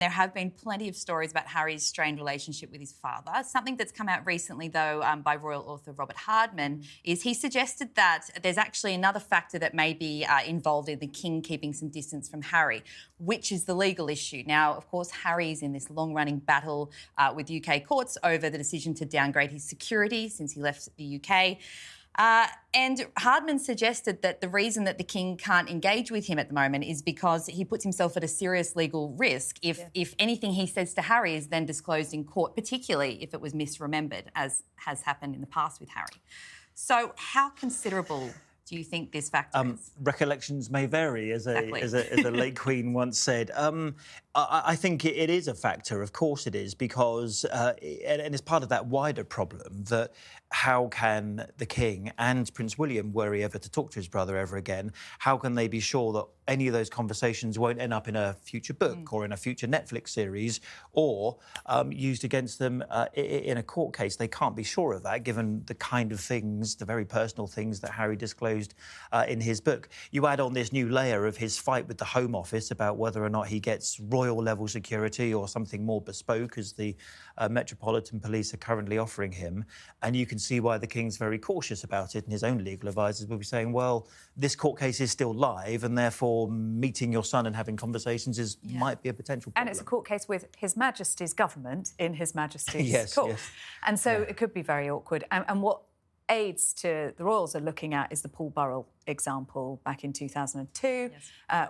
There have been plenty of stories about Harry's strained relationship with his father. Something that's come out recently, though, by royal author Robert Hardman, is he suggested that there's actually another factor that may be involved in the king keeping some distance from Harry, which is the legal issue. Now, of course, Harry's in this long-running battle with UK courts over the decision to downgrade his security since he left the UK. And Hardman suggested that the reason that the king can't engage with him at the moment is because he puts himself at a serious legal risk if anything he says to Harry is then disclosed in court, particularly if it was misremembered, as has happened in the past with Harry. So how considerable do you think this factor is? Recollections may vary, as a late Queen once said. I think it is a factor, of course it is, because and it's part of that wider problem that how can the King and Prince William, were he ever to talk to his brother ever again, how can they be sure that any of those conversations won't end up in a future book or in a future Netflix series or used against them in a court case? They can't be sure of that, given the kind of things, the very personal things that Harry disclosed in his book. You add on this new layer of his fight with the Home Office about whether or not he gets royal-level security or something more bespoke, as the Metropolitan Police are currently offering him, and you can see why the King's very cautious about it, and his own legal advisors will be saying, well, this court case is still live, and therefore meeting your son and having conversations might be a potential problem. And it's a court case with His Majesty's government in His Majesty's court. Yes. And so it could be very awkward. And what aides to the royals are looking at is the Paul Burrell example back in 2002,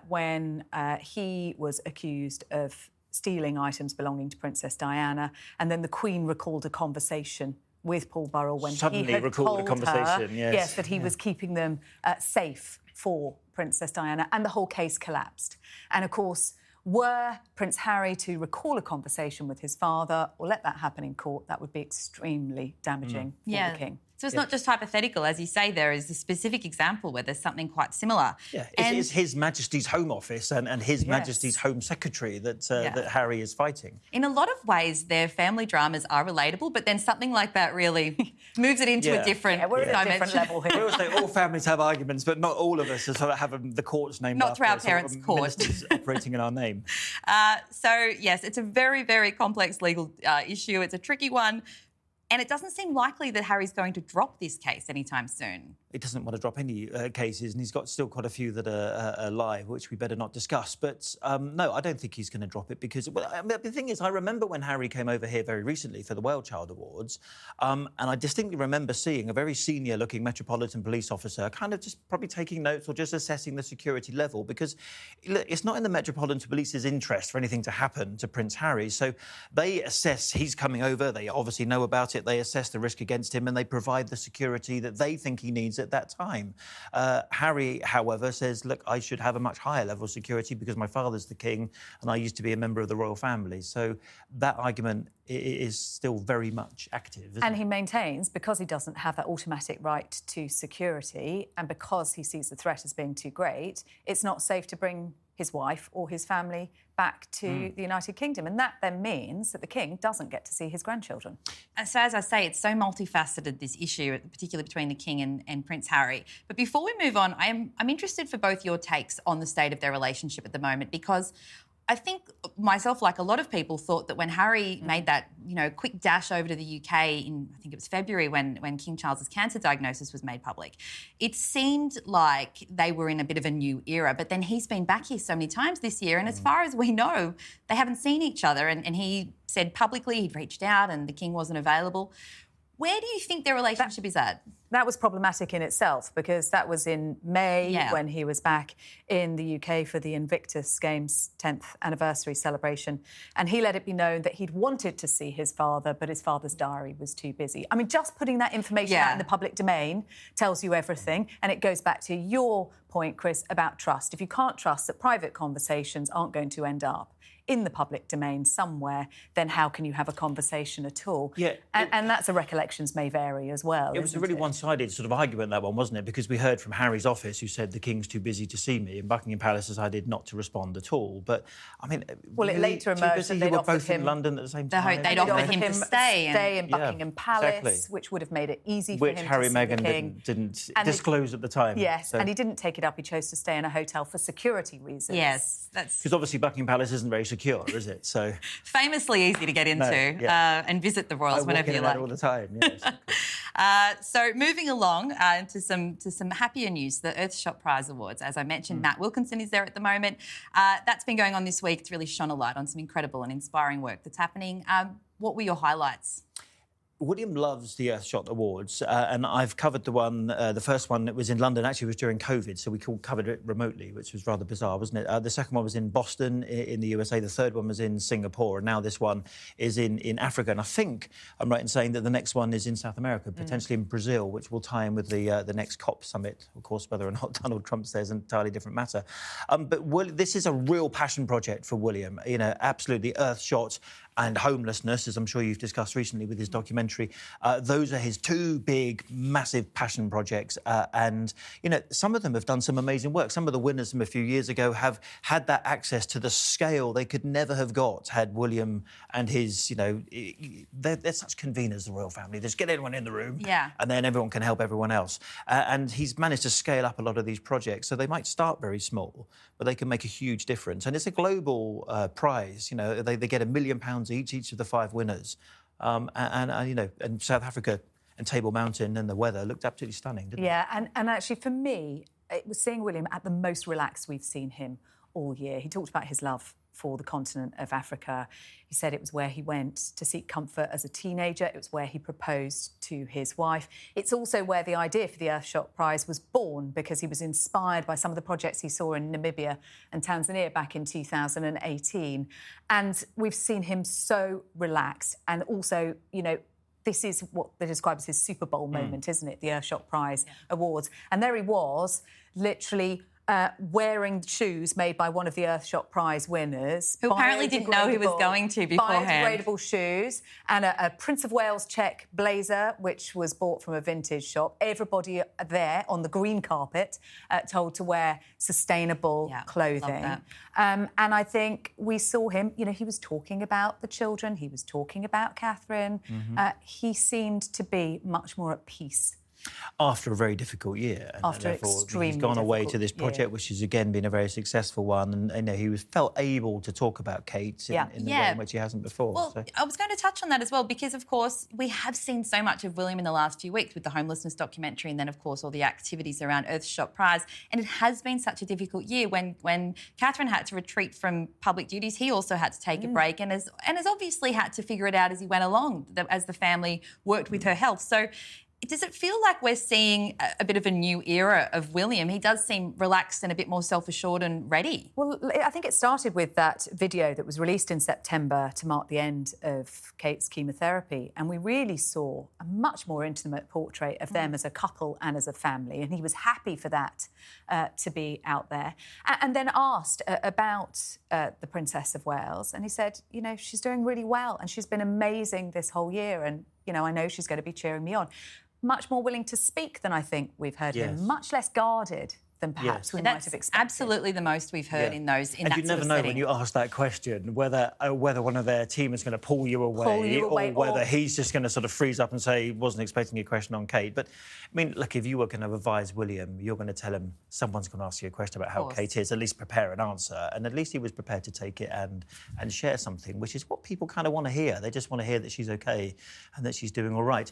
when he was accused of stealing items belonging to Princess Diana, and then the Queen recalled a conversation with Paul Burrell when Suddenly he had recalled told a conversation, her, that he was keeping them safe for Princess Diana, and the whole case collapsed. And of course, were Prince Harry to recall a conversation with his father or let that happen in court, that would be extremely damaging for the King. So it's not just hypothetical, as you say, there is a specific example where there's something quite similar. Yeah, it's His Majesty's Home Office and His Majesty's Home Secretary that Harry is fighting. In a lot of ways, their family dramas are relatable, but then something like that really moves it into a different we're at a different level here. We always say all families have arguments, but not all of us are sort of having the courts named not after through our us, parents' court. Ministers operating in our name. So, yes, it's a very, very complex legal issue. It's a tricky one. And it doesn't seem likely that Harry's going to drop this case anytime soon. He doesn't want to drop any cases, and he's got still quite a few that are live, which we better not discuss. But no, I don't think he's going to drop it because the thing is, I remember when Harry came over here very recently for the Whale Child Awards, and I distinctly remember seeing a very senior-looking Metropolitan Police officer kind of just probably taking notes or just assessing the security level, because it's not in the Metropolitan Police's interest for anything to happen to Prince Harry. So they assess he's coming over. They obviously know about it. They assess the risk against him, and they provide the security that they think he needs at that time. Harry, however, says, look, I should have a much higher level of security because my father's the king and I used to be a member of the royal family. So that argument is still very much active. And he maintains, because he doesn't have that automatic right to security and because he sees the threat as being too great, it's not safe to bring his wife or his family back to the United Kingdom. And that then means that the King doesn't get to see his grandchildren. And so, as I say, it's so multifaceted, this issue, particularly between the King and Prince Harry. But before we move on, I'm interested for both your takes on the state of their relationship at the moment, because I think myself, like a lot of people, thought that when Harry made that, quick dash over to the UK in, I think it was February when King Charles's cancer diagnosis was made public, it seemed like they were in a bit of a new era. But then he's been back here so many times this year, and as far as we know, they haven't seen each other. And he said publicly he'd reached out and the King wasn't available. Where do you think their relationship is at? That was problematic in itself, because that was in May when he was back in the UK for the Invictus Games 10th anniversary celebration. And he let it be known that he'd wanted to see his father, but his father's diary was too busy. I mean, just putting that information out in the public domain tells you everything. And it goes back to your point, Chris, about trust. If you can't trust that private conversations aren't going to end up in the public domain somewhere, then how can you have a conversation at all? Yeah, and that's a recollections may vary as well. It was a really one-sided sort of argument, that one, wasn't it? Because we heard from Harry's office, who said the King's too busy to see me, and Buckingham Palace decided not to respond at all. But I mean, well, it later emerged that they were both in London at the same time. They'd offered him to stay in Buckingham Palace, which would have made it easy for him to see Which Harry and the Meghan King. didn't disclose at the time. Yes, and he didn't take it up. He chose to stay in a hotel for security reasons. Yes, that's... Because obviously Buckingham Palace isn't very secure, is it? So famously easy to get into and visit the royals whenever you like. all the time, yes. So moving along to some happier news, the Earthshot Prize Awards. As I mentioned, Matt Wilkinson is there at the moment. That's been going on this week. It's really shone a light on some incredible and inspiring work that's happening. What were your highlights? William loves the Earthshot Awards, and I've covered the first one that was in London. Actually, it was during COVID, so we covered it remotely, which was rather bizarre, wasn't it? The second one was in Boston in the USA. The third one was in Singapore, and now this one is in Africa. And I think I'm right in saying that the next one is in South America, potentially in Brazil, which will tie in with the next COP summit. Of course, whether or not Donald Trump's there is an entirely different matter. But this is a real passion project for William. You know, absolutely Earthshot and homelessness, as I'm sure you've discussed recently with his documentary. Those are his two big, massive passion projects. And, you know, some of them have done some amazing work. Some of the winners from a few years ago have had that access to the scale they could never have got had William and his, you know, they're such conveners, the royal family. Just get everyone in the room and then everyone can help everyone else. And he's managed to scale up a lot of these projects. So they might start very small, but they can make a huge difference. And it's a global prize. You know, they get £1 million each of the 5 winners. You know, and South Africa and Table Mountain and the weather looked absolutely stunning, didn't it? And actually for me, it was seeing William at the most relaxed we've seen him all year. He talked about his love for the continent of Africa. He said it was where he went to seek comfort as a teenager. It was where he proposed to his wife. It's also where the idea for the Earthshot Prize was born, because he was inspired by some of the projects he saw in Namibia and Tanzania back in 2018. And we've seen him so relaxed. And also, you know, this is what they describe as his Super Bowl moment, isn't it? The Earthshot Prize Awards. And there he was, literally wearing shoes made by one of the Earthshot Prize winners. Who apparently didn't know he was going to beforehand. Biodegradable shoes and a Prince of Wales check blazer, which was bought from a vintage shop. Everybody there on the green carpet told to wear sustainable clothing. Love that. And I think we saw him, you know, he was talking about the children, he was talking about Catherine. He seemed to be much more at peace. After a very difficult year. After an extremely he's gone away to this difficult project, which has again been a very successful one, and you know, he felt able to talk about Kate in the way in which he hasn't before. Well, so. I was going to touch on that as well, because of course we have seen so much of William in the last few weeks with the homelessness documentary, and then of course all the activities around Earthshot Prize. And it has been such a difficult year. When Catherine had to retreat from public duties, he also had to take a break, and has obviously had to figure it out as he went along, as the family worked with her health. So does it feel like we're seeing a bit of a new era of William? He does seem relaxed and a bit more self-assured and ready. Well, I think it started with that video that was released in September to mark the end of Kate's chemotherapy. And we really saw a much more intimate portrait of them as a couple and as a family. And he was happy for that to be out there. And then asked about the Princess of Wales. And he said, you know, she's doing really well and she's been amazing this whole year. And, you know, I know she's going to be cheering me on. Much more willing to speak than I think we've heard him. Much less guarded than perhaps we might have expected. Absolutely the most we've heard in those. And you never know when you ask that question whether one of their team is going to pull you away or whether he's just going to sort of freeze up and say, wasn't expecting your question on Kate. But, I mean, look, if you were going to advise William, you're going to tell him someone's going to ask you a question about how Kate is, at least prepare an answer. And at least he was prepared to take it and share something, which is what people kind of want to hear. They just want to hear that she's OK and that she's doing all right.